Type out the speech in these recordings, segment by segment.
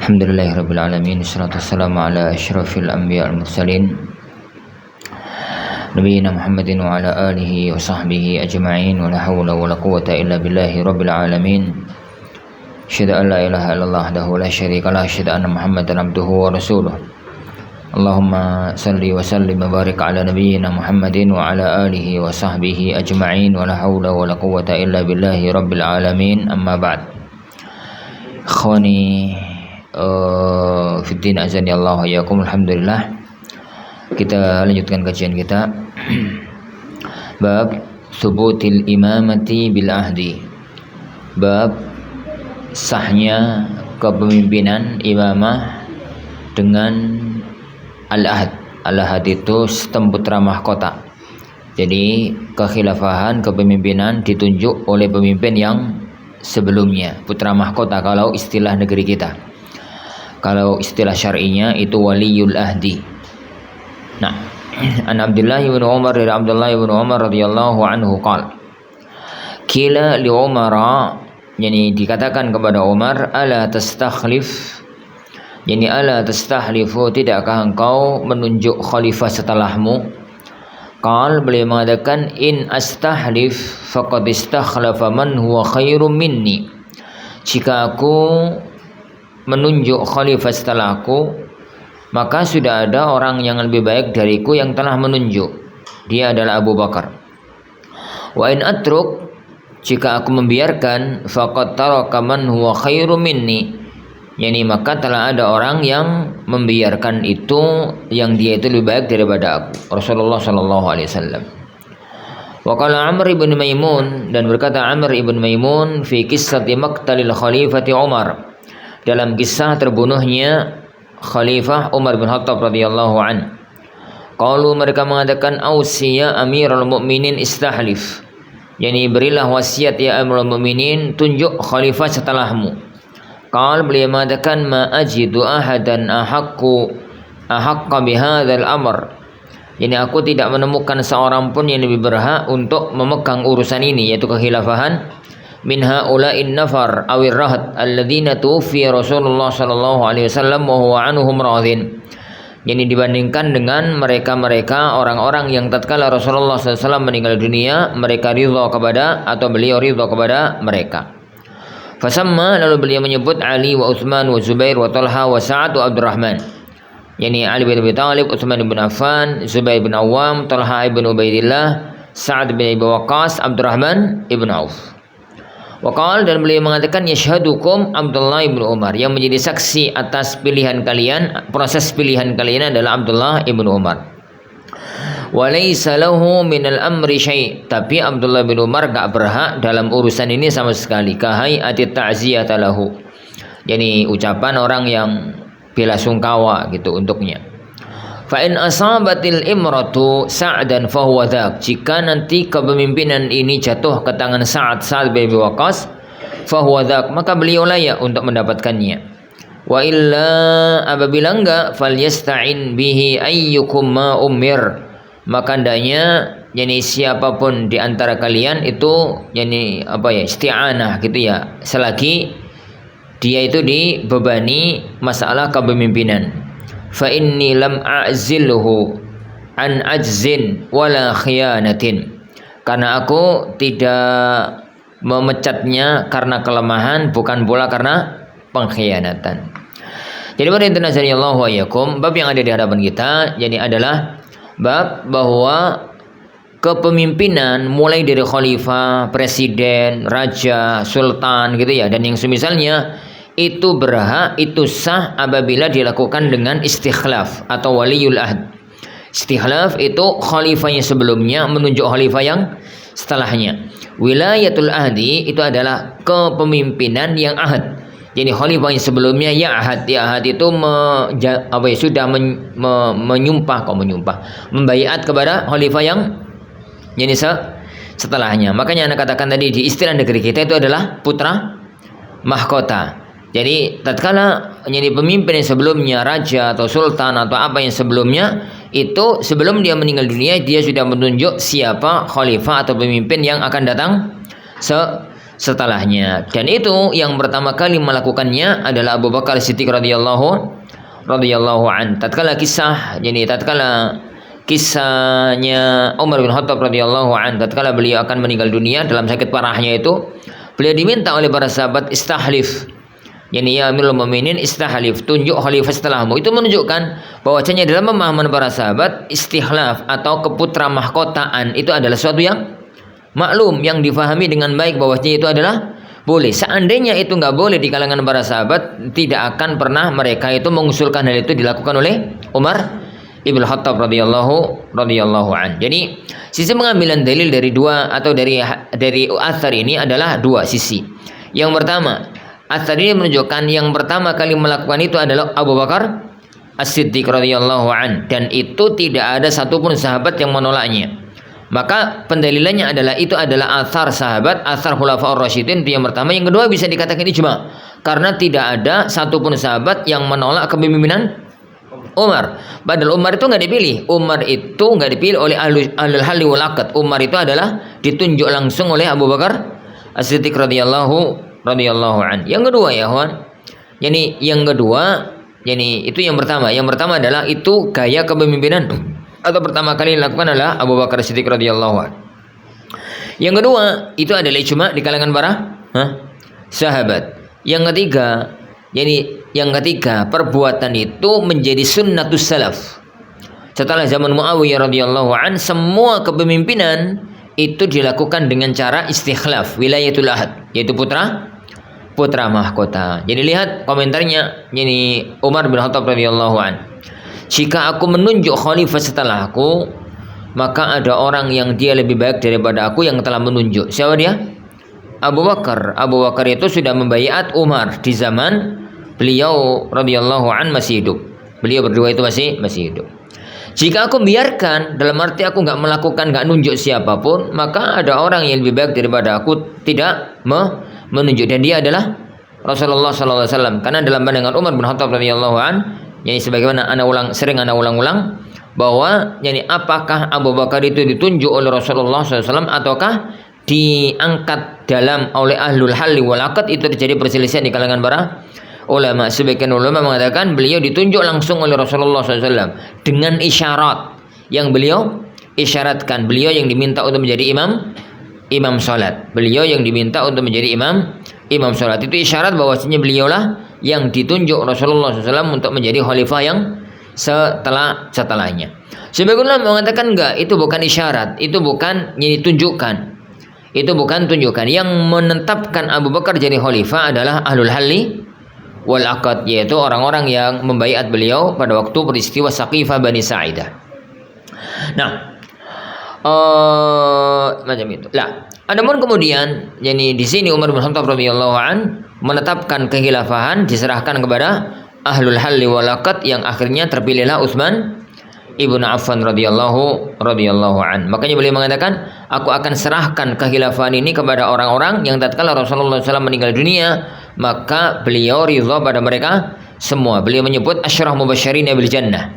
Alhamdulillahirabbil alamin, wassalatu wassalamu ala asyrafil anbiya wal mursalin nabiyina Muhammadin wa ala alihi wa sahbihi ajma'in, wa la hawla wa la quwwata illa billahi rabbil alamin. Asyhadu an la ilaha illallah wahdahu la syarika lah, asyhadu anna Muhammadan abduhu wa rasuluh. Allahumma salli wa sallim wa barik ala nabiyyina Muhammadin wa ala alihi wa sahbihi ajma'in, wa la hawla wa la quwwata illa billahi rabbil alamin. Amma ba'd. Ikhwani fiddin azani Allah yakum. Alhamdulillah, kita lanjutkan kajian kita bab subutil imamati bil ahdi, bab sahnya kepemimpinan imamah dengan al-ahd. Al-ahd itu sistem putra mahkota, jadi kekhilafahan kepemimpinan ditunjuk oleh pemimpin yang sebelumnya, putra mahkota kalau istilah negeri kita. Kalau istilah syar'inya itu waliyul ahdi. Nah, an Abdullah bin Umar, dari Abdullah bin Umar radhiyallahu anhu qala, kila li Umar, yani dikatakan kepada Umar, ala tastakhlif, yani ala tastahlifu, tidakkah engkau menunjuk khalifah setelahmu? Qal, beliau mengatakan, in astahlif faqad istakhlafa man huwa khairum minni, jika aku menunjuk khalifah setelahku, maka sudah ada orang yang lebih baik dariku yang telah menunjuk, dia adalah Abu Bakar. Wa in atruk, jika aku membiarkan, faqad taraka man huwa khairum minni, yani maka telah ada orang yang membiarkan itu, yang dia itu lebih baik daripada aku, Rasulullah sallallahu alaihi wasallam. Wa qala Amr ibn Maimun, dan berkata Amr ibn Maimun fi qissati maqtalil khalifati Umar, dalam kisah terbunuhnya Khalifah Umar bin Khattab radhiyallahu an. Qalu, mereka mengatakan, ausiya amirul mu'minin istahlif, yani berilah wasiat ya amirul mu'minin, tunjuk khalifah setelahmu. Qal, beliau mengatakan, ma ajidu ahadan ahaqqa bihadzal amr, yani aku tidak menemukan seorang pun yang lebih berhak untuk memegang urusan ini, yaitu kekhilafahan, min haula'in nafar awir rahat alladzina tuwfiya Rasulullah sallallahu alaihi wasallam wa huwa anhum radhin, yani dibandingkan dengan mereka-mereka orang-orang yang tatkala Rasulullah sallallahu alaihi wasallam meninggal dunia, mereka ridha kepada, atau beliau ridha kepada mereka. Fasamma, lalu beliau menyebut Ali wa Utsman wa Zubair wa Talha wa Sa'ad wa Abdurrahman, yani Ali bin Abi Thalib, Utsman bin Affan, Zubair bin Awam, Talha bin Ubaidillah, Sa'ad bin Abi Waqqas, Abdurrahman ibn Auf. Waqal, dan beliau mengatakan, yashhadukum Abdullah ibn Umar, yang menjadi saksi atas pilihan kalian, proses pilihan kalian adalah Abdullah ibn Umar. Wa laysa lahu minal amri syai', tapi Abdullah bin Umar gak berhak dalam urusan ini sama sekali. Kahai ati ta'ziyata lahu, yani ucapan orang yang bela sungkawa gitu untuknya. Fa in asabatil imratu Sa'dan fa huwa dzak, jika nanti kepemimpinan ini jatuh ke tangan Sa'ad bin Abi Waqqas, fa huwa dzak, maka beliau layak untuk mendapatkannya. Wa illa, apabila enggak, falyasta'in bihi ayyukum ma umir, maka hendaknya yani siapapun di antara kalian itu yani isti'anah gitu ya, selagi dia itu dibebani masalah kepemimpinan. Fa inni lam a'zilhu an ajzin wala khiyanatin, karena aku tidak memecatnya karena kelemahan, bukan pula karena pengkhianatan. Jadi pada intinya Allahu ayyakum, bab yang ada di hadapan kita jadi adalah bab bahwa kepemimpinan mulai dari khalifah, presiden, raja, sultan gitu ya, dan yang semisalnya, itu berhak, itu sah apabila dilakukan dengan istikhlaf atau waliyul ahd. Istikhlaf itu khalifahnya sebelumnya menunjuk khalifah yang setelahnya. Wilayatul ahdi itu adalah kepemimpinan yang ahad. Jadi khalifahnya sebelumnya ya ahad. Ya ahad itu sudah membaiat kepada khalifah yang jadi setelahnya. Makanya anak katakan tadi di istilah negeri kita itu adalah putra mahkota. Jadi tatkala menjadi pemimpin yang sebelumnya, raja atau sultan atau apa yang sebelumnya, itu sebelum dia meninggal dunia dia sudah menunjuk siapa khalifah atau pemimpin yang akan datang setelahnya. Dan itu yang pertama kali melakukannya adalah Abu Bakar Siddiq radhiyallahu an. Tatkala kisahnya Umar bin Khattab radhiyallahu an, tatkala beliau akan meninggal dunia dalam sakit parahnya itu, beliau diminta oleh para sahabat istahlif. Ya Amirul Mukminin, istahlif, tunjuk khalifah setelahmu. Itu menunjukkan bahwasanya dalam pemahaman para sahabat, istihlaf atau keputra mahkotaan itu adalah sesuatu yang maklum, yang difahami dengan baik bahwasanya itu adalah boleh. Seandainya itu nggak boleh di kalangan para sahabat, tidak akan pernah mereka itu mengusulkan hal itu dilakukan oleh Umar Ibnu Khattab radhiyallahu an. Jadi sisi pengambilan dalil dari dua atau dari athar ini adalah dua sisi. Yang pertama, athar ini menunjukkan yang pertama kali melakukan itu adalah Abu Bakar As-Siddiq radhiyallahu an, dan itu tidak ada satupun sahabat yang menolaknya. Maka pendalilannya adalah itu adalah athar sahabat, athar khulafaur rasyidin, itu yang pertama. Yang kedua bisa dikatakan ijma, karena tidak ada satupun sahabat yang menolak kepemimpinan Umar. Padahal Umar itu nggak dipilih. Umar itu nggak dipilih oleh ahlul halli wal aqd. Umar itu adalah ditunjuk langsung oleh Abu Bakar As-Siddiq radhiyallahu an. Yang kedua ya kawan, itu yang pertama. Yang pertama adalah itu gaya kepemimpinan atau pertama kali dilakukan adalah Abu Bakar As-Siddiq radhiyallahu an. Yang kedua itu adalah ijma di kalangan para sahabat. Yang ketiga, perbuatan itu menjadi sunnatus salaf. Setelah zaman Muawiyah radhiyallahu an, semua kepemimpinan itu dilakukan dengan cara istikhlaf, wilayatul ahad, yaitu putra mahkota. Jadi lihat komentarnya Umar bin Khattab radhiyallahu an. Jika aku menunjuk khalifah setelahku, maka ada orang yang dia lebih baik daripada aku yang telah menunjuk. Siapa dia? Abu Bakar. Abu Bakar itu sudah membaiat Umar di zaman beliau radhiyallahu an masih hidup. Beliau berdua itu masih hidup. Jika aku biarkan, dalam arti aku nggak nunjuk siapapun, maka ada orang yang lebih baik daripada aku tidak menunjuk, dan dia adalah Rasulullah SAW. Karena dalam pandangan Umar bin Khattab radhiyallahu an, sebagaimana sering ana ulang bahwa apakah Abu Bakar itu ditunjuk oleh Rasulullah SAW ataukah diangkat oleh ahlul halli wal aqd, itu terjadi perselisihan di kalangan para ulama. Sebagian ulama mengatakan beliau ditunjuk langsung oleh Rasulullah SAW dengan isyarat yang beliau isyaratkan. Beliau yang diminta untuk menjadi imam salat. Beliau yang diminta untuk menjadi imam salat. Itu isyarat bahwasanya beliaulah yang ditunjuk Rasulullah SAW untuk menjadi khalifah yang setelahnya. Sebagian ulama mengatakan enggak, itu bukan isyarat, itu bukan tunjukkan. Itu bukan tunjukkan. Yang menetapkan Abu Bakar jadi khalifah adalah ahlul halli wal aqd, yaitu orang-orang yang membaiat beliau pada waktu peristiwa Saqifah Bani Sa'idah. Nah, macam itu. Adapun kemudian di sini Umar bin Khattab radhiyallahu an menetapkan kekhilafahan diserahkan kepada ahlul halli wal aqd, yang akhirnya terpilihlah Utsman Ibnu Affan radhiyallahu an. Makanya beliau mengatakan, aku akan serahkan kekhilafahan ini kepada orang-orang yang tatkala Rasulullah SAW meninggal dunia, maka beliau ridha pada mereka semua. Beliau menyebut asyarah mubasysyirin bil jannah.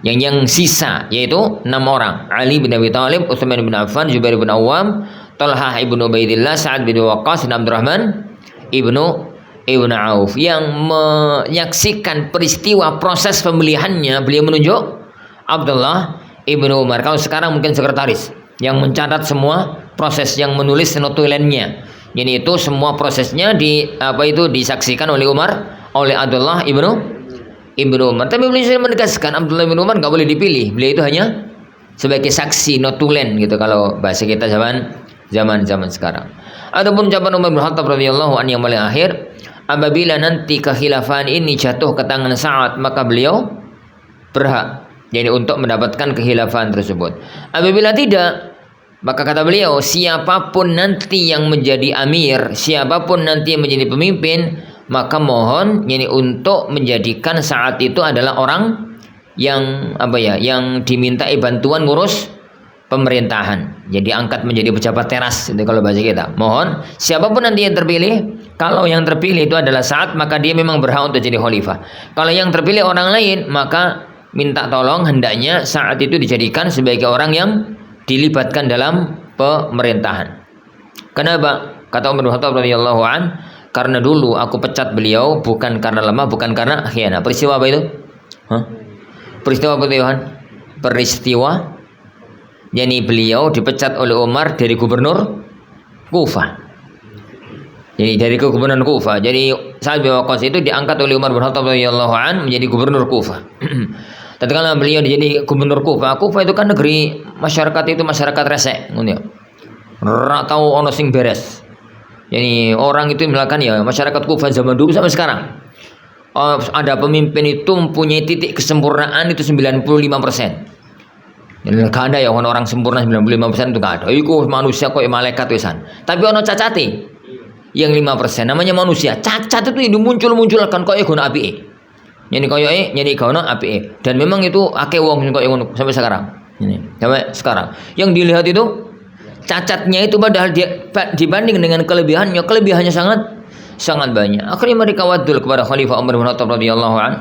Yang sisa yaitu 6 orang: Ali bin Abi Thalib, Utsman bin Affan, Zubair bin Awwam, Talhah ibn Ubaidillah, Sa'ad bin Waqqas, dan Abdurrahman ibnu Auf. Yang menyaksikan peristiwa proses pemilihannya, beliau menunjuk Abdullah ibnu Umar. Kalau sekarang mungkin sekretaris yang mencatat semua proses, yang menulis notulennya. Jadi itu semua prosesnya disaksikan oleh Abdullah ibnu Umar. Tapi beliau menegaskan Abdullah ibnu Umar nggak boleh dipilih. Beliau itu hanya sebagai saksi, notulen gitu kalau bahasa kita zaman sekarang. Adapun ucapan Umar bin Khattab radhiyallahu anhu yang paling akhir, apabila nanti kekhilafan ini jatuh ke tangan Sa'ad, maka beliau berhak untuk mendapatkan kekhilafan tersebut. Apabila tidak, maka kata beliau, siapapun nanti yang menjadi amir, siapapun nanti yang menjadi pemimpin, maka mohon untuk menjadikan Sa'ad itu adalah orang yang yang dimintai bantuan ngurus pemerintahan. Jadi angkat menjadi pejabat teras itu kalau bahasa kita. Mohon siapapun nanti yang terpilih, kalau yang terpilih itu adalah Sa'ad, maka dia memang berhak untuk jadi khalifah. Kalau yang terpilih orang lain, maka minta tolong hendaknya Sa'ad itu dijadikan sebagai orang yang dilibatkan dalam pemerintahan. Kenapa? Kata Umar bin Khattab radhiyallahu an, karena dulu aku pecat beliau bukan karena lemah, bukan karena khianat. Peristiwa apa itu? Peristiwa apa itu, Yohan? Peristiwa yakni beliau dipecat oleh Umar dari gubernur Kufah. Jadi dari gubernur Kufah. Jadi Sa'ad bin Waqqas itu diangkat oleh Umar bin Khattab radhiyallahu an menjadi gubernur Kufah. Tatkala beliau jadi gubernur Kufah, Kufah itu kan negeri masyarakat itu masyarakat resek, ngono ya. Ora tau ono sing beres. Jadi orang itu misalkan ya masyarakat Kufah zaman dulu sampai sekarang. Ada pemimpin itu mempunyai titik kesempurnaan itu 95%. Jadi gak ada ya orang sempurna 95% itu gak ada. Iku manusia kok malaikat wisan. Tapi ono cacate. Yang 5% namanya manusia. Cacat itu ini muncul-munculkan kok gono apike. Yani koyoke nyeni gono apike. Dan memang itu akeh wong kok ngono sampai sekarang. Ini sampai sekarang. Yang dilihat itu cacatnya itu padahal dia dibanding dengan kelebihannya sangat banyak. Akhirnya mereka wadul kepada Khalifah Umar bin Khattab radhiyallahu an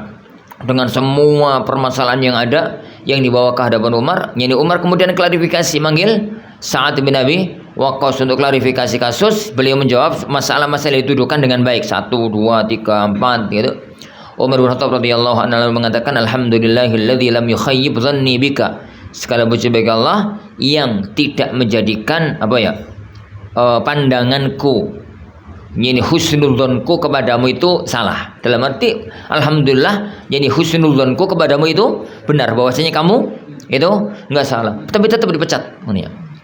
dengan semua permasalahan yang ada yang dibawa ke hadapan Umar. Yani Umar kemudian klarifikasi, manggil Sa'ad bin Abi Waqqas untuk klarifikasi kasus. Beliau menjawab masalah-masalah itu dudukan dengan baik. 1, 2, 3, 4 gitu. Umar bin Khattab radhiyallahu anhu mengatakan, alhamdulillahilladzi lam yukhayyib dhanni bika. Segala puji bagi Allah yang tidak menjadikan pandanganku, yani husnudzonku kepadamu itu salah. Dalam arti alhamdulillah, yani husnudzonku kepadamu itu benar, bahwasanya kamu itu enggak salah. Tapi tetap dipecat.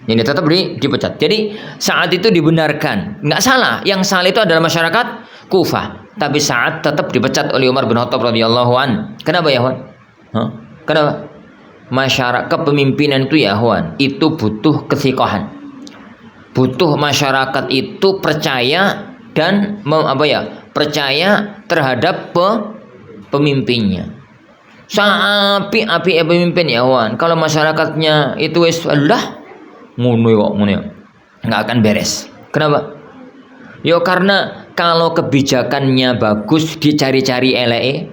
Ini tetap dipecat. Jadi saat itu dibenarkan, enggak salah. Yang salah itu adalah masyarakat Kufah. Tapi saat tetap dipecat oleh Umar bin Khattab radhiyallahu an. Kenapa ya, Wan? Kenapa? Masyarakat kepemimpinan itu ya, Wan, itu butuh kesikohan. Butuh masyarakat itu percaya dan percaya terhadap pemimpinnya. Api pemimpin ya, Wan. Kalau masyarakatnya itu Allah ngono ya, nggak akan beres. Kenapa? Yo karena kalau kebijakannya bagus dicari-cari eleke,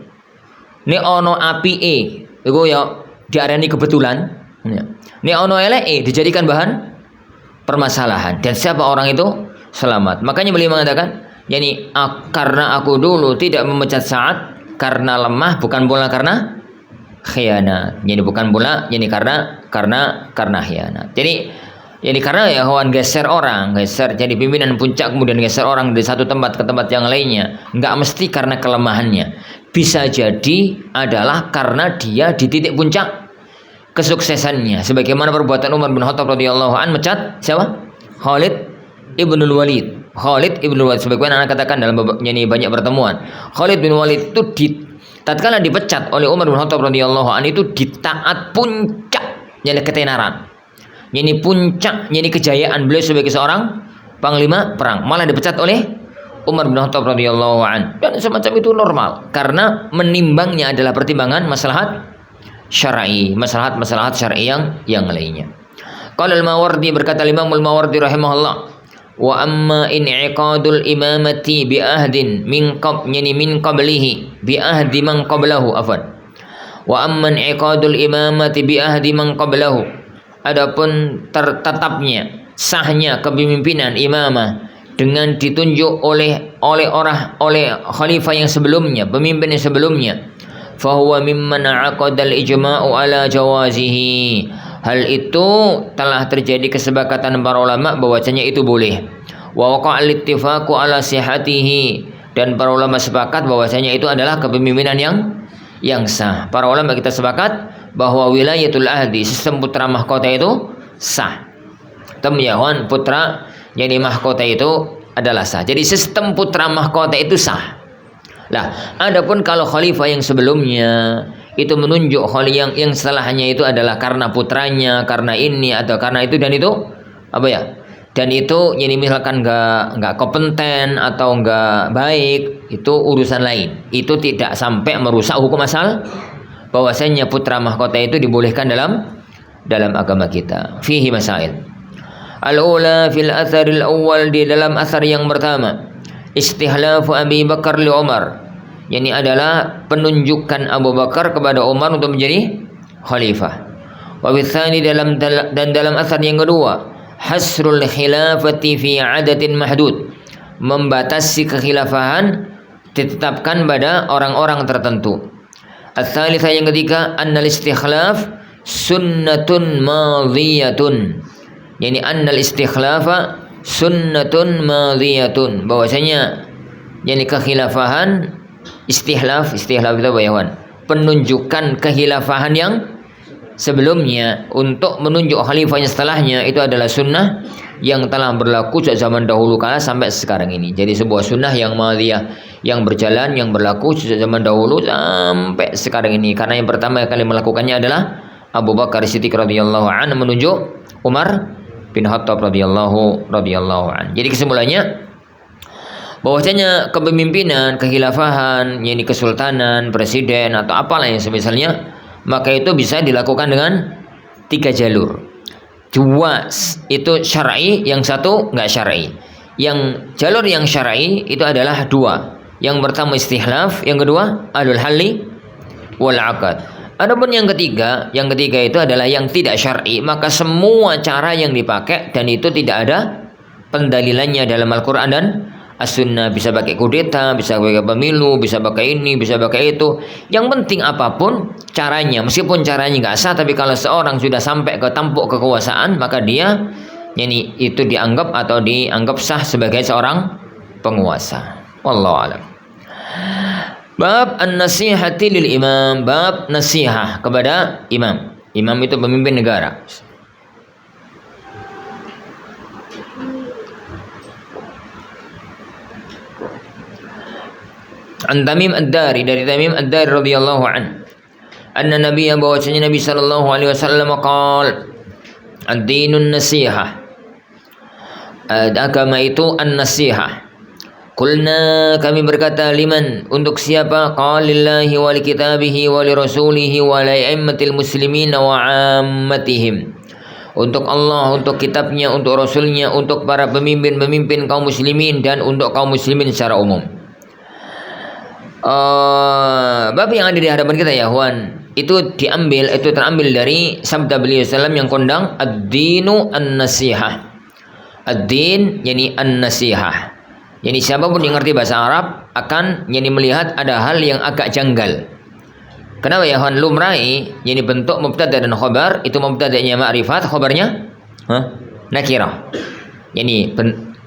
ini ono apike, iku ya diarani kebetulan. Ini ono eleke dijadikan bahan permasalahan, dan siapa orang itu selamat. Makanya beliau mengatakan, yani karena aku dulu tidak memecat Sa'ad karena lemah, bukan pula karena khianat. Jadi bukan pula yani karena khianat. Jadi karena ya Wan geser jadi pimpinan puncak kemudian geser orang dari satu tempat ke tempat yang lainnya, nggak mesti karena kelemahannya. Bisa jadi adalah karena dia di titik puncak kesuksesannya, sebagaimana perbuatan Umar bin Khattab radhiyallahu an mecat siapa? Khalid ibnul Walid. Sebagaimana anak katakan dalam banyak pertemuan, Khalid bin Walid itu tatkala dipecat oleh Umar bin Khattab radhiyallahu an itu di taat puncak yani ketenaran. Yani puncak yani kejayaan beliau sebagai seorang panglima perang, malah dipecat oleh Umar bin Khattab radhiyallahu an. Dan semacam itu normal karena menimbangnya adalah pertimbangan maslahat syar'i, maslahat syar'i yang lainnya. Qala al-Mawardi, berkata Imam al-Mawardi rahimahullah, wa amma in'iqadul imamati bi ahdin min qablihi bi ahdi man qablahu afwan. Wa amma in'iqadul imamati bi ahdi man qablahu, adapun tertetapnya sahnya kepemimpinan imamah dengan ditunjuk oleh khalifah yang sebelumnya, pemimpin yang sebelumnya, fahuwa mimman aqadal ijma'u ala jawazihi. Hal itu telah terjadi kesepakatan para ulama bahwasanya itu boleh. Wa waqa'al ittifaqu ala sihhatihi, dan para ulama sepakat bahwasanya itu adalah kepemimpinan yang sah. Para ulama kita sepakat bahwa wilayatul ahdi, sistem putra mahkota itu sah. Temyawan putra jadi mahkota itu adalah sah. Jadi sistem putra mahkota itu sah. Lah, adapun kalau khalifah yang sebelumnya itu menunjuk yang setelahnya itu adalah karena putranya, karena ini atau karena itu, dan itu dan itu jadi misalkan nggak kompeten atau nggak baik, itu urusan lain. Itu tidak sampai merusak hukum asal bahwasanya putra mahkota itu dibolehkan dalam agama kita. Fihi masail. Al-ula fil atharil awal, di dalam asar yang pertama, istihlafu Abi Bakar li Umar, yani adalah penunjukan Abu Bakar kepada Umar untuk menjadi khalifah. Wa bitsani, dalam asar yang kedua, hasrul khilafati fi adatin mahdud, membatasi kekhilafahan ditetapkan pada orang-orang tertentu. Ats-tsalitsah, yang ketiga, annal istikhlaf sunnatun madhiyatun, yani annal istikhlafa sunnatun madhiyatun, bahwasanya yani kekhilafahan, istihlaf itu apa ya kawan? Penunjukan kekhilafahan yang sebelumnya untuk menunjuk khalifahnya setelahnya, itu adalah sunnah yang telah berlaku sejak zaman dahulu kala sampai sekarang ini. Jadi sebuah sunnah yang madhiyah, yang berjalan, yang berlaku sejak zaman dahulu sampai sekarang ini. Karena yang pertama kali melakukannya adalah Abu Bakar Siddiq radhiyallahu anhu menunjuk Umar bin Khattab radhiyallahu anhu. Jadi kesimpulannya bahwasanya kepemimpinan, kekhilafahan, yakni kesultanan, presiden atau apalah yang semisalnya, maka itu bisa dilakukan dengan 3 jalur. 2 itu syar'i, yang 1 enggak syar'i. Yang jalur yang syar'i itu adalah 2. Yang pertama istihlaf, yang kedua alul halli wal aqad. Adapun yang ketiga itu adalah yang tidak syar'i, maka semua cara yang dipakai dan itu tidak ada pendalilannya dalam Al-Qur'an dan As-Sunnah. Bisa pakai kudeta, bisa pakai pemilu, bisa pakai ini, bisa pakai itu. Yang penting apapun caranya, meskipun caranya nggak sah, tapi kalau seorang sudah sampai ke tampuk kekuasaan, maka dia itu dianggap sah sebagai seorang penguasa. Wallahu a'lam. Bab an-nasihati lil imam, bab nasihah kepada imam. Imam itu pemimpin negara. An Tamim Ad-Dari, dari Tamim Ad-Dari radhiyallahu an, anna nabiyya, bahwasanya Nabi sallallahu alaihi wasallam qala, ad-dinun nasihah, agama itu an-nasihah. Qulna, kami berkata, liman, untuk siapa? Qala lillahi wa li kitabihi wa li rasulihi wa li a'immatil muslimin wa 'ammatihim. Untuk Allah, untuk kitabnya, untuk rasulnya, untuk para pemimpin kaum muslimin dan untuk kaum muslimin secara umum. Bab yang ada di hadapan kita ya Huan, itu terambil dari sabda beliau sallam yang kondang, ad-dinu an-nasihah. Ad-din yani an-nasihah. Yani siapapun yang ngerti bahasa Arab akan melihat ada hal yang agak janggal. Kenapa ya Huan? Lumrai yani bentuk mubtada dan khabar, itu mubtadanya ma'rifat, khabarnya nakirah. Yani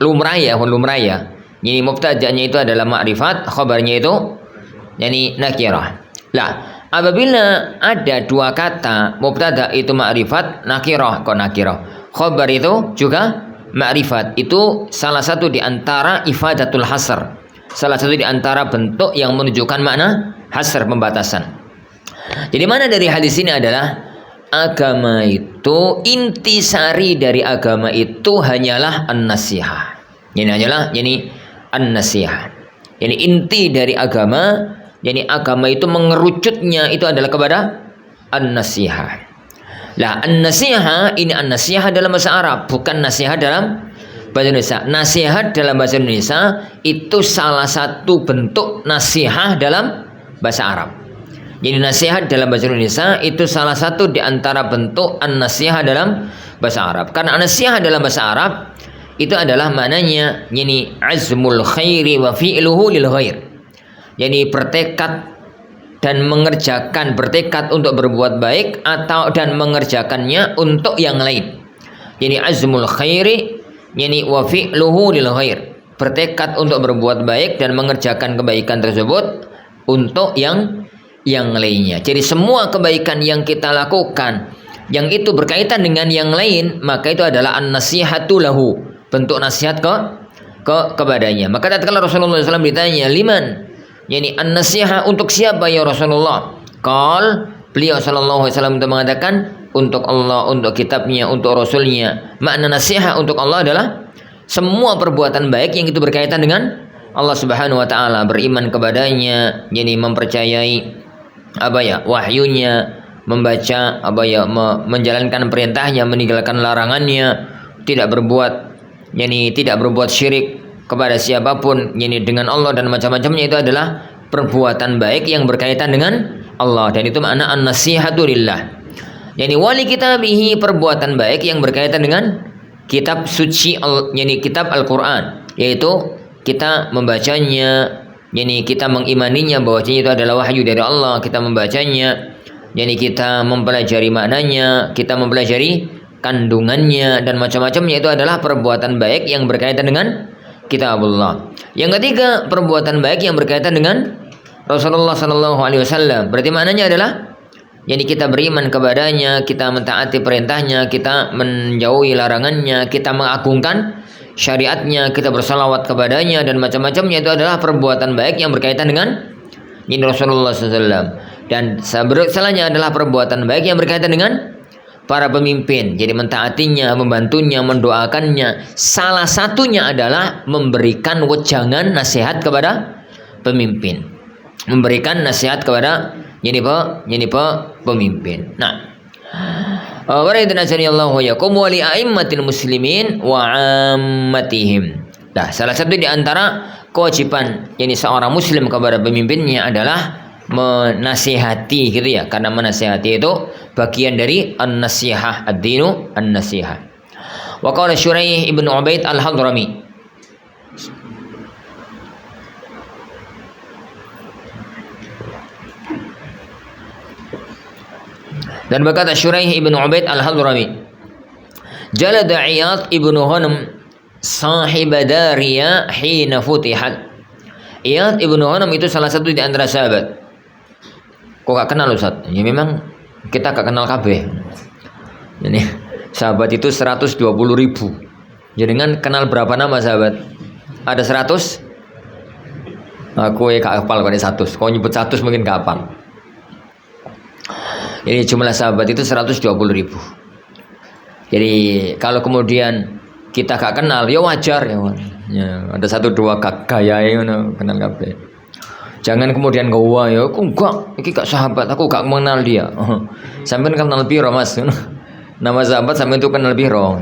lumrai ya Huan, lumrai ya. Yani mubtadanya itu adalah ma'rifat, khabarnya itu yani nakirah. Lah, apabila ada 2 kata, mubtada itu ma'rifat, nakirah khabar itu juga ma'rifat, itu salah satu di antara ifadatul hasr, salah satu di antara bentuk yang menunjukkan makna hasr, pembatasan. Jadi mana dari hadis ini adalah agama itu, intisari dari agama itu hanyalah an-nasihah. Ini an-nasihah. Jadi inti dari agama, jadi agama itu mengerucutnya itu adalah kepada an-nasihah. Lah, an-nasihah ini, an-nasihah dalam bahasa Arab, bukan nasihat dalam bahasa Indonesia. Nasihat dalam bahasa Indonesia itu salah satu bentuk nasihat dalam bahasa Arab. Jadi nasihat dalam bahasa Indonesia itu salah satu di antara bentuk an-nasihah dalam bahasa Arab. Karena an-nasihah dalam bahasa Arab itu adalah maknanya azmul khairi wa fi'luhu lil ghair. Yani bertekad dan mengerjakan, bertekad untuk berbuat baik atau dan mengerjakannya untuk yang lain. Yani azmul khairi yani wa fi'luhu lil ghair. Bertekad untuk berbuat baik dan mengerjakan kebaikan tersebut untuk yang lainnya. Jadi semua kebaikan yang kita lakukan yang itu berkaitan dengan yang lain, maka itu adalah an-nasihatu lahu, bentuk nasihat kepadanya. Maka tatkala Rasulullah SAW ditanya, liman, yani an-nasihah untuk siapa ya Rasulullah? Qal, beliau sallallahu alaihi wasallam itu mengatakan, untuk Allah, untuk kitabnya, untuk rasulnya. Makna nasihat untuk Allah adalah semua perbuatan baik yang itu berkaitan dengan Allah Subhanahu wa taala, beriman kepadanya, yani mempercayai wahyunya, membaca menjalankan perintahnya, meninggalkan larangannya, tidak berbuat syirik kepada siapapun, dengan Allah dan macam-macamnya. Itu adalah perbuatan baik yang berkaitan dengan Allah, dan itu makna an-nasihatu lillah. Wali kitabihi, perbuatan baik yang berkaitan dengan kitab suci yakni kitab Al-Qur'an, yaitu kita membacanya, yakni kita mengimaninya bahwasanya itu adalah wahyu dari Allah, kita membacanya, yakni kita mempelajari maknanya, kita mempelajari kandungannya dan macam-macamnya, itu adalah perbuatan baik yang berkaitan dengan kitabullah. Yang ketiga, perbuatan baik yang berkaitan dengan Rasulullah sallallahu alaihi wasallam. Berarti maknanya adalah yakni kita beriman kepadanya, kita mentaati perintahnya, kita menjauhi larangannya, kita mengagungkan syariatnya, kita bersalawat kepadanya dan macam-macamnya, itu adalah perbuatan baik yang berkaitan dengan ini Rasulullah SAW. Dan selanjutnya adalah perbuatan baik yang berkaitan dengan para pemimpin. Jadi mentaatinya, membantunya, mendoakannya. Salah satunya adalah memberikan wejangan nasihat kepada pemimpin. Memberikan nasihat kepada pemimpin. Nah, wa radhiyallahu yakum wa li a'immatil muslimin wa 'ammatihim. Nah, salah satu di antara kewajiban seorang muslim kepada pemimpinnya adalah menasihati, gitu ya. Karena menasihati itu bagian dari an-nasihah, ad-dinu an-nasihah. Wa qala Syuraih ibnu Ubaid al-Hadrami, dan berkata Syuraih ibnu Ubaid al-Hadrami, jalada Iyad ibnu Ghanam sahib Dariya hina futihat. Iyad ibnu Ghanam itu salah satu di antara sahabat. Kok gak kenal Ustaz? Ya memang kita gak kenal kabeh. Jadi sahabat itu 120.000. Jenengan kenal berapa nama sahabat? Ada 100? Aku gak hafal kok 100. Kau nyebut 100 mungkin gak hafal. Jadi jumlah sahabat itu 120.000. Jadi kalau kemudian kita gak kenal, ya wajar ya. Ada 1-2 gaya yang kenal kabeh. Jangan kemudian gua ya, aku enggak, iki gak sahabat, aku gak mengenal dia. Sampai kenal piro Mas? Nama sahabat sampai itu kenal piro.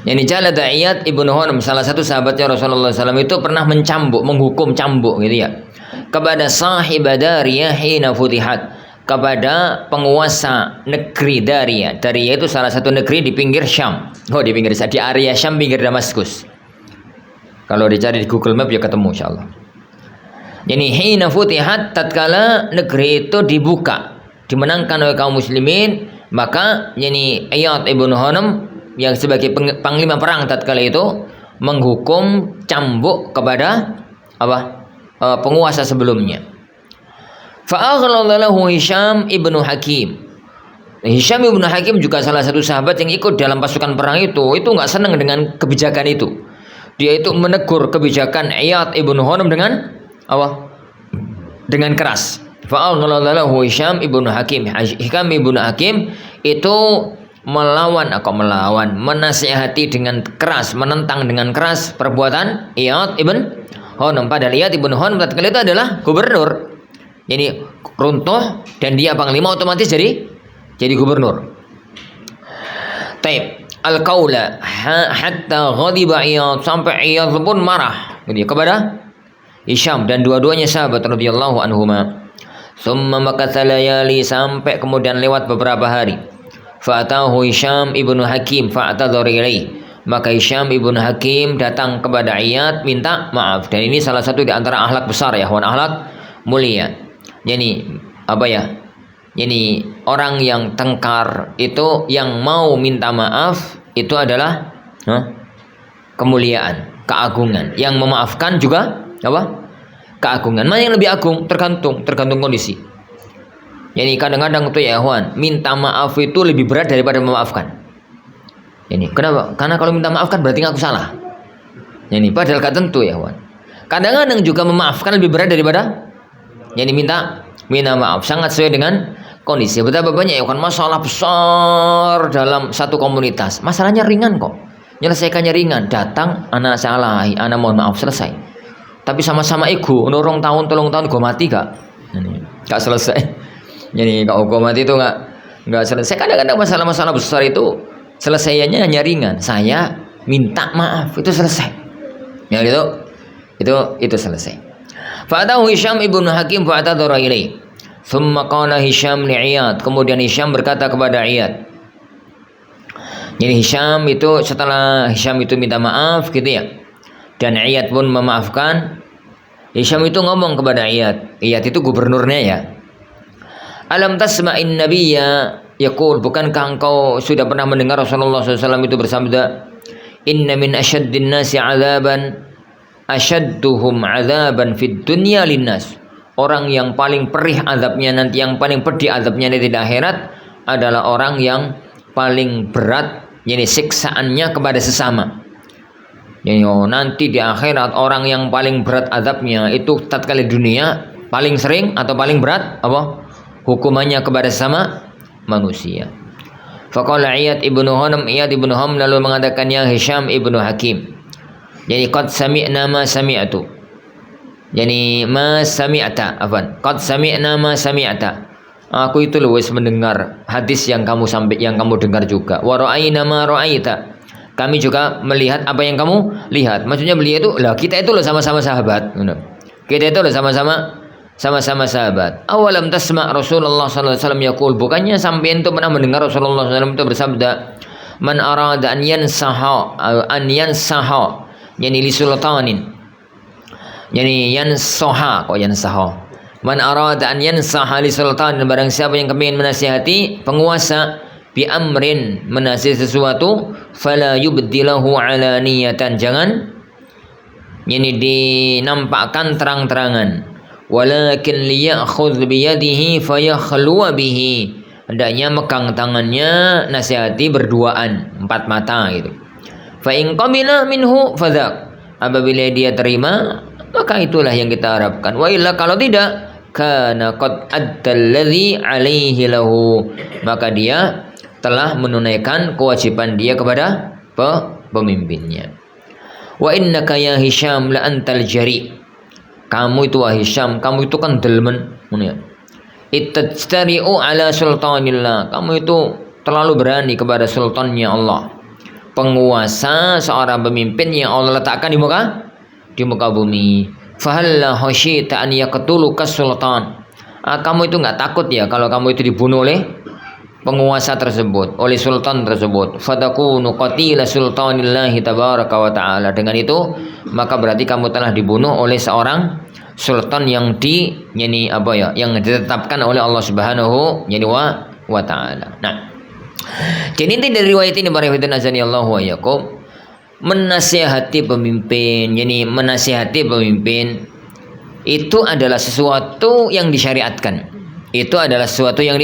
Yang jalada Iyad ibnu Ghanam, salah satu sahabatnya Rasulullah SAW, itu pernah menghukum cambuk gitu ya, kepada sahib Dariyah hina futihat, kepada penguasa negeri Daria. Daria itu salah satu negeri di pinggir Syam. Di pinggir di area Syam, pinggir Damaskus. Kalau dicari di Google Map ya ketemu insyaallah. Jadi hina futihat, tatkala negeri itu dibuka, dimenangkan oleh kaum muslimin, maka Iyad ibnu Ghanam yang sebagai panglima perang tatkala itu menghukum cambuk kepada penguasa sebelumnya. Fa'aghladalahu Hisham ibnu Hakim. Hisham ibnu Hakim juga salah satu sahabat yang ikut dalam pasukan perang itu nggak senang dengan kebijakan itu. Dia itu menegur kebijakan Iyad ibnu Ghanam dengan keras. Fa'aghladalahu Hisham ibnu Hakim. Hisham ibnu Hakim itu menasihati dengan keras, menentang dengan keras perbuatan Iyad ibn Ghanam. Padahal Iyad ibn Ghanam ketika itu adalah gubernur. Jadi runtuh dan dia panglima, otomatis jadi gubernur. Taib al-qaula hatta ghadiba Iyad, sampai Iyad pun marah kepada Hisham, dan dua-duanya sahabat radhiyallahu anhuma. Tsumma makatha layali, sampai kemudian lewat beberapa hari. Fa'atahu Hisham ibnu Hakim fa'tadzara ilaihi, maka Hisham ibnu Hakim datang kepada Iyad minta maaf. Dan ini salah satu di antara akhlak besar ya, akhlak mulia. Jadi orang yang tengkar itu yang mau minta maaf itu adalah kemuliaan, keagungan. Yang memaafkan juga keagungan. Mana yang lebih agung? Tergantung kondisi. Jadi kadang-kadang tuh ya minta maaf itu lebih berat daripada memaafkan. Ini kenapa? Karena kalau minta maaf kan berarti aku salah. Ini padahal gak tentu ya Kadang-kadang juga memaafkan lebih berat daripada minta maaf. Sangat sesuai dengan kondisi. Betapa banyak masalah besar dalam satu komunitas. Masalahnya ringan kok, menyelesaikannya ringan. Datang, anak salah, anak mohon maaf, selesai. Tapi sama-sama ego, tolong tahun gue mati gak selesai. Jadi kalau gue mati itu gak selesai. Kadang-kadang masalah-masalah besar itu selesaiannya hanya ringan. Saya minta maaf, itu selesai. Ya itu selesai. Fa'atahu Hisham ibnu Hakim fa'tadzara ilaihi. Tsumma qala Hisham li Iyad, kemudian Hisham berkata kepada Iyad. Jadi Hisham itu setelah Hisham itu minta maaf gitu ya, dan Iyad pun memaafkan. Hisham itu ngomong kepada Iyad. Iyad itu gubernurnya ya. Alam tasma'in nabiyya yaqul, bukankah engkau sudah pernah mendengar Rasulullah SAW itu bersabda, inna min asyaddin nasi azaban asyadduhum azaban fid dunya linnas. Orang yang paling perih azabnya nanti, yang paling pedih azabnya nanti di akhirat adalah orang yang paling berat, jadi siksaannya kepada sesama. Jadi nanti di akhirat orang yang paling berat azabnya itu tatkala dunia paling sering atau paling berat apa? Hukumannya kepada sesama manusia. Faqala Iyad ibnu Hisham lalu mengatakan, ya Hisham ibnu Hakim. Jadi qad sami'na ma sami'tu. Yani ma sami'ta, afwan. Qad sami'na ma sami'ta. Aku itu luwes mendengar hadis yang kamu dengar juga. Wa ra'ayna ma ra'aita. Kami juga melihat apa yang kamu lihat. Maksudnya beliau itu, lah kita itu loh sama-sama sahabat. Kita itu loh sama-sama sahabat. Awalam tasma' Rasulullah sallallahu alaihi wasallam yaqul, bukannya sampean itu pernah mendengar Rasulullah SAW itu bersabda, man arada an yansaha yani li sultanin. Yani yansaha, kok yansaha. Man arada an yansaha li sultanin, barang siapa yang kepingin menasihati penguasa, bi amrin, menasihati sesuatu, fala yubdilahu alaniyatan, jangan yani dinampakkan terang-terangan, walakin liyakhudh biyadihi fayakhluwa bihi, hendaknya megang tangannya, nasihati berduaan, empat mata gitu. Fa in qabila minhu fadzak, apabila dia terima maka itulah yang kita harapkan. Wa illa, kalau tidak, kana qad addalladzi alaihi lahu, maka dia telah menunaikan kewajiban dia kepada pemimpinnya. Wa innaka ya Hisham la antal jari, kamu itu wahai Hisham, kamu itu kan delmen, ittajtari'u ala sultanillah, kamu itu terlalu berani kepada sultannya Allah, penguasa, seorang pemimpin yang Allah letakkan di muka bumi. Fahalla khasyita an yaqtuluka sultan, kamu itu nggak takut ya kalau kamu itu dibunuh oleh penguasa tersebut, oleh sultan tersebut. Fatakunu qatila sultanillahi tabaraka wa ta'ala, dengan itu maka berarti kamu telah dibunuh oleh seorang sultan yang yang ditetapkan oleh Allah Subhanahu wa ta'ala. Nah, jadi inti dari riwayat ini barangkali azanillahu wa iyyakum, menasihati pemimpin, itu adalah sesuatu yang disyariatkan. Itu adalah sesuatu yang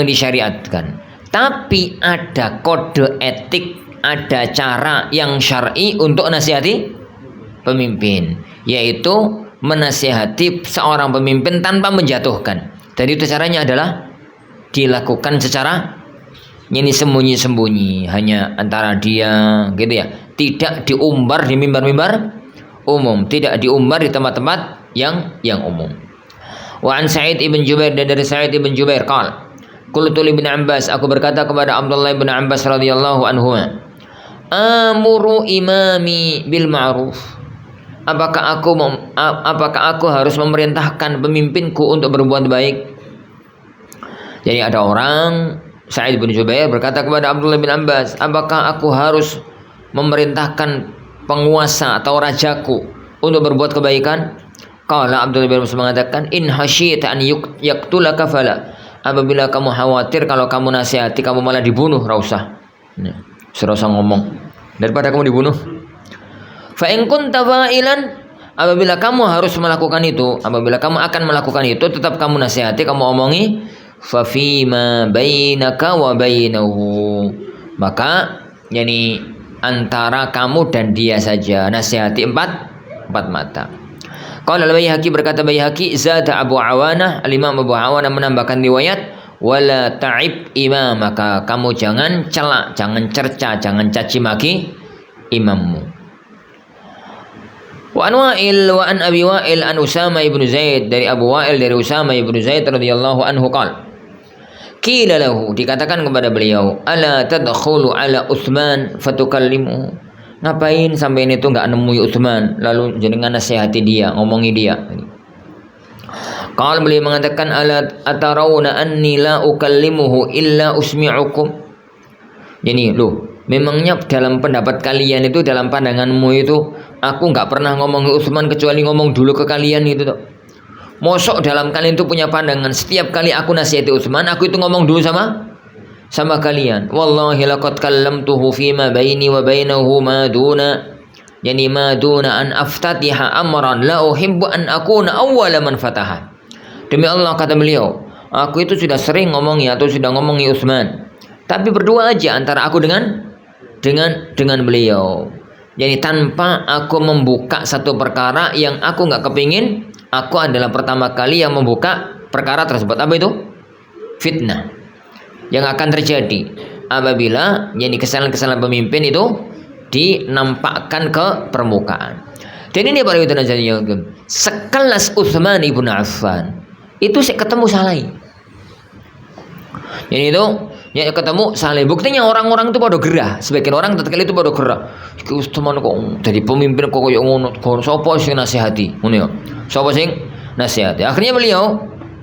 disyariatkan. Tapi ada kode etik, ada cara yang syar'i untuk nasihati pemimpin, yaitu menasihati seorang pemimpin tanpa menjatuhkan. Dan itu caranya adalah dilakukan secara sembunyi-sembunyi, hanya antara dia gitu ya, tidak diumbar di mimbar-mimbar umum, tidak diumbar di tempat-tempat yang umum. Wa an Sa'id ibn Jubair, dan dari Sa'id ibn Jubair qala, qultu li ibn Abbas, aku berkata kepada Abdullah ibn Abbas radhiyallahu anhu, amuru imami bil ma'ruf, apakah aku harus memerintahkan pemimpinku untuk berbuat baik? Jadi ada orang, Sa'id bin Jubair berkata kepada Abdullah bin Abbas, apakah aku harus memerintahkan penguasa atau rajaku untuk berbuat kebaikan? Qala, Abdullah bin Abbas mengatakan, in hasyita an yaqtulaka fala, apabila kamu khawatir kalau kamu nasihati kamu malah dibunuh, rausah. Serasa ngomong daripada kamu dibunuh. Fa in kunta fa'ilan, apabila kamu harus melakukan itu, apabila kamu akan melakukan itu, tetap kamu nasihati, kamu omongi, fa fima bainaka wa bainahu, maka antara kamu dan dia saja, nasihati empat mata. Qala al-Baihaqi, berkata Baihaqi, zada Abu Awanah, al-Imam Abu Awanah menambahkan riwayat, wala ta'ib imamaka, kamu jangan celak, jangan cerca, jangan caci maki imammu. Wa an Abi Wa'il an Usama ibn Zaid, dari Abu Wa'il dari Usama ibn Zaid radhiyallahu anhu qala, qila lahu, dikatakan kepada beliau, ala tadkhulu ala Utsman fatukallimu, ngapain sampai itu enggak nemui Utsman lalu jenengan nasihati dia, ngomongi dia. Qala, beliau mengatakan, ala atarawna anni la ukallimuhu illa usmi'ukum, Jadi loh, memangnya dalam pendapat kalian itu, dalam pandanganmu itu, aku nggak pernah ngomong ke Utsman kecuali ngomong dulu ke kalian gitu tuh. Mosok dalam kalian itu punya pandangan setiap kali aku nasihati Utsman, aku itu ngomong dulu sama kalian. Wallahi laqad kallamtuhu fima baini wa bainahu ma duna, yani ma duna an aftatiha amran la uhibbu an akuna awwala man fataha. Demi Allah, kata beliau, aku itu sudah sering ngomongi atau sudah ngomongi Utsman, tapi berdua aja antara aku dengan beliau. Jadi tanpa aku membuka satu perkara yang aku nggak kepingin, aku adalah pertama kali yang membuka perkara tersebut. Apa itu? Fitnah yang akan terjadi apabila jadi kesalahan-kesalahan pemimpin itu dinampakkan ke permukaan. Dan ini para ulama sekelas Utsman ibn Affan itu saya ketemu saleh. Jadi itu ya ketemu saleh. Buktinya orang-orang itu pada gerah. Sebagian orang tatkala itu pada gerah. Iki Utsman kok jadi pemimpin kok koyo ngono. Sapa sing nasihati? Ngono ya. Sapa sing nasihati? Akhirnya beliau,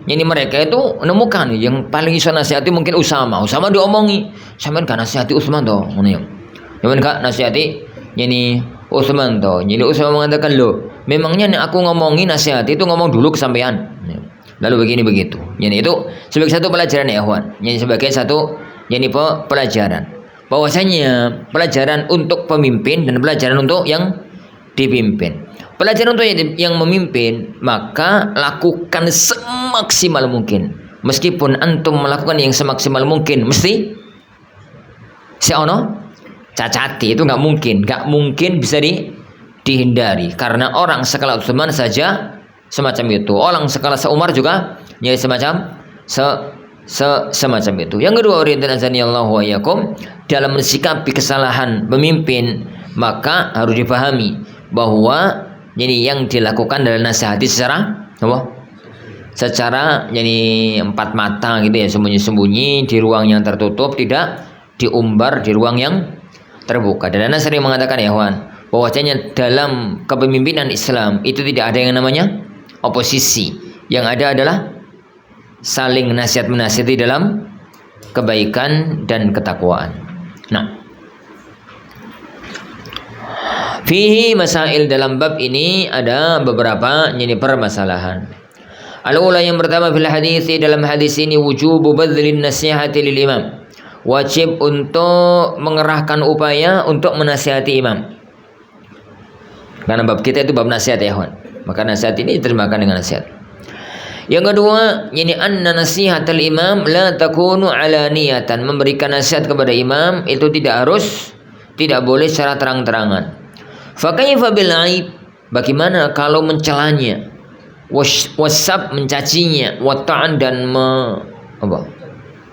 ini mereka itu menemukan yang paling iso nasihati mungkin Usama. Usama diomongi, sampean gak nasihati Utsman toh, ngono ya. Sampean gak nasihati ini Utsman toh. Jadi Usama mengatakan, "Loh, memangnya nek aku ngomongi nasihati itu ngomong dulu ke sampean." Lalu begini begitu. Jadi itu sebagai satu pelajaran ya, ikhwan. Jadi sebagai satu pelajaran. Bahwasanya pelajaran untuk pemimpin dan pelajaran untuk yang dipimpin. Pelajaran untuk yang memimpin, maka lakukan semaksimal mungkin. Meskipun antum melakukan yang semaksimal mungkin, mesti seono cacati, itu nggak mungkin bisa dihindari. Karena orang sekelas Utsman saja semacam itu, orang sekelas Umar juga ya semacam semacam itu. Yang kedua, Allah wa yakum, dalam mensikapi kesalahan pemimpin, maka harus dipahami bahwa jadi yang dilakukan adalah nasihati secara jadi empat mata gitu ya, sembunyi-sembunyi di ruang yang tertutup, tidak diumbar di ruang yang terbuka. Dan Anda sering mengatakan ya, Wan, bahwasanya dalam kepemimpinan Islam itu tidak ada yang namanya oposisi. Yang ada adalah saling nasihat menasihati dalam kebaikan dan ketakwaan. Nah, fihi masail, dalam bab ini ada beberapa permasalahan. Al-ula, yang pertama, fil hadis, dalam hadis ini wujubu badlin nasihati lil imam. Wajib untuk mengerahkan upaya untuk menasihati imam. Karena bab kita itu bab nasihat ya, kawan. Maka nasihat ini diterjemahkan dengan nasihat. Yang kedua, ini anna nasihatal imam la takunu alaniyatan. Memberikan nasihat kepada imam itu tidak boleh secara terang-terangan. Fa kaifa bil aib? Bagaimana kalau mencelanya? Wasab, mencacinya, wata'an, dan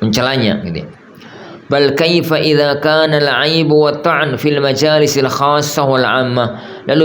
mencelanya gitu. Bal kaifa idza kana al-aib wa ta'an fil majalisil khassah wal 'ammah. Lalu